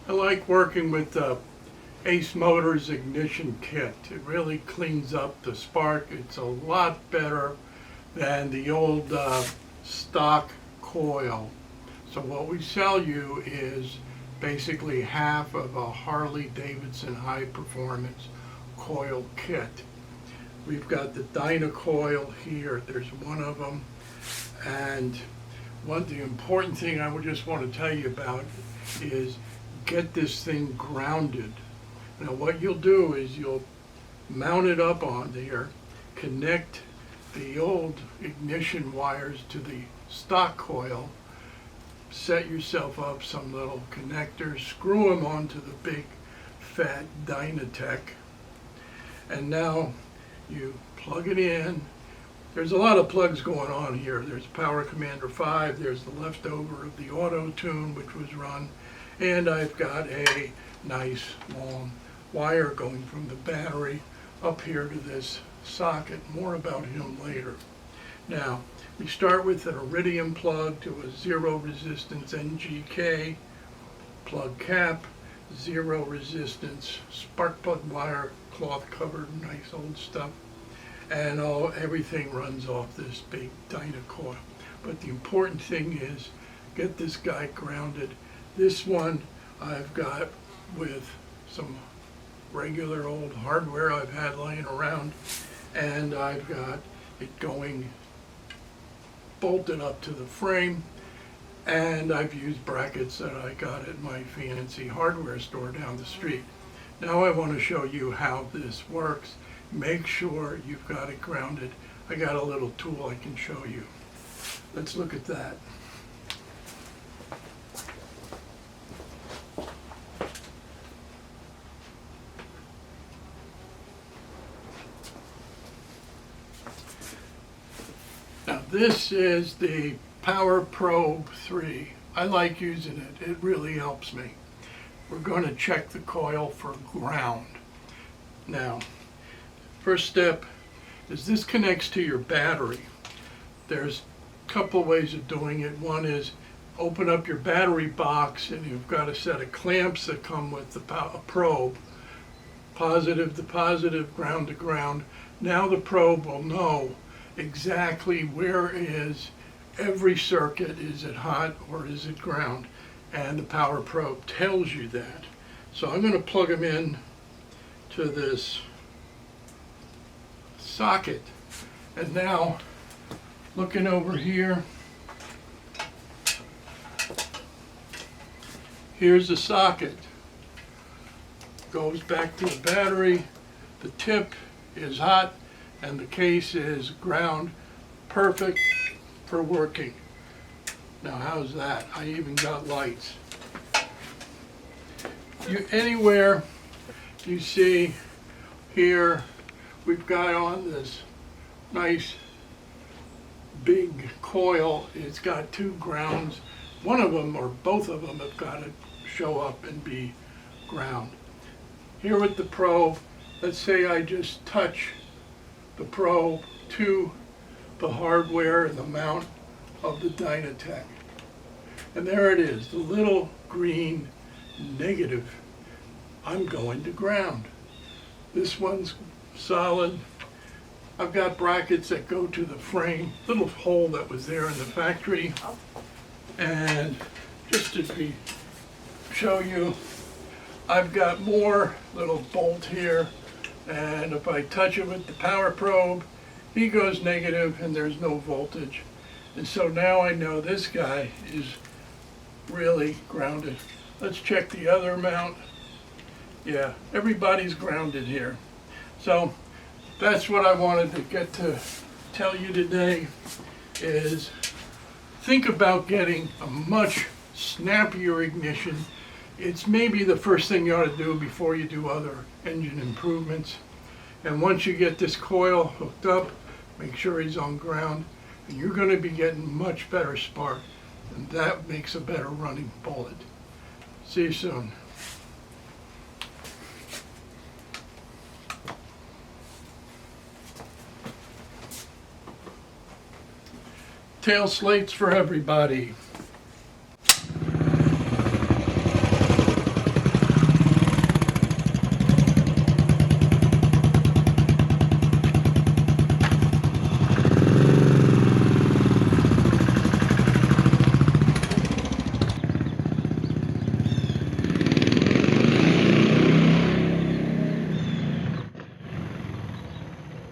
I like working with the Ace Motors ignition kit. It really cleans up the spark. It's a lot better than the old stock coil. So what we sell you is basically half of a Harley Davidson high performance coil kit. We've got the Dynacoil here. There's one of them. And the important thing I would just want to tell you about is get this thing grounded. Now what you'll do is you'll mount it up on there, connect the old ignition wires to the stock coil, set yourself up some little connectors, screw them onto the big fat Dynatech, and now you plug it in. There's a lot of plugs going on here. There's Power Commander 5, there's the leftover of the auto tune which was run, and I've got a nice long wire going from the battery up here to this socket. More about him later. Now, we start with an iridium plug to a zero resistance NGK plug cap, zero resistance spark plug wire, cloth covered, nice old stuff. And everything runs off this big Dynacoil. But the important thing is get this guy grounded. This one I've got with some regular old hardware I've had laying around, and I've got it going bolted up to the frame, and I've used brackets that I got at my fancy hardware store down the street. Now I want to show you how this works. Make sure you've got it grounded. I got a little tool I can show you. Let's look at that. Now this is the Power Probe 3. I like using it. It really helps me. We're going to check the coil for ground. Now, first step is this connects to your battery. There's a couple of ways of doing it. One is open up your battery box and you've got a set of clamps that come with the probe. Positive to positive, ground to ground. Now the probe will know exactly where is every circuit. Is it hot or is it ground? And the power probe tells you that. So I'm going to plug them in to this socket. And now, looking over here, here's the socket. Goes back to the battery. The tip is hot and the case is ground. Perfect for working. Now how's that? I even got lights. Anywhere you see here, we've got on this nice big coil. It's got two grounds. One of them or both of them have got to show up and be ground. Here with the probe, let's say I just touch the probe to the hardware and the mount of the Dynatech. And there it is, the little green negative. I'm going to ground. This one's solid. I've got brackets that go to the frame, little hole that was there in the factory. And just to show you, I've got more little bolt here, and if I touch it with the power probe, he goes negative and there's no voltage. And so now I know this guy is really grounded. Let's check the other mount. Yeah, everybody's grounded here. So that's what I wanted to get to tell you today, is think about getting a much snappier ignition. It's maybe the first thing you ought to do before you do other engine improvements. And once you get this coil hooked up, make sure he's on ground, and you're going to be getting much better spark, and that makes a better running bullet. See you soon. Tail slates for everybody.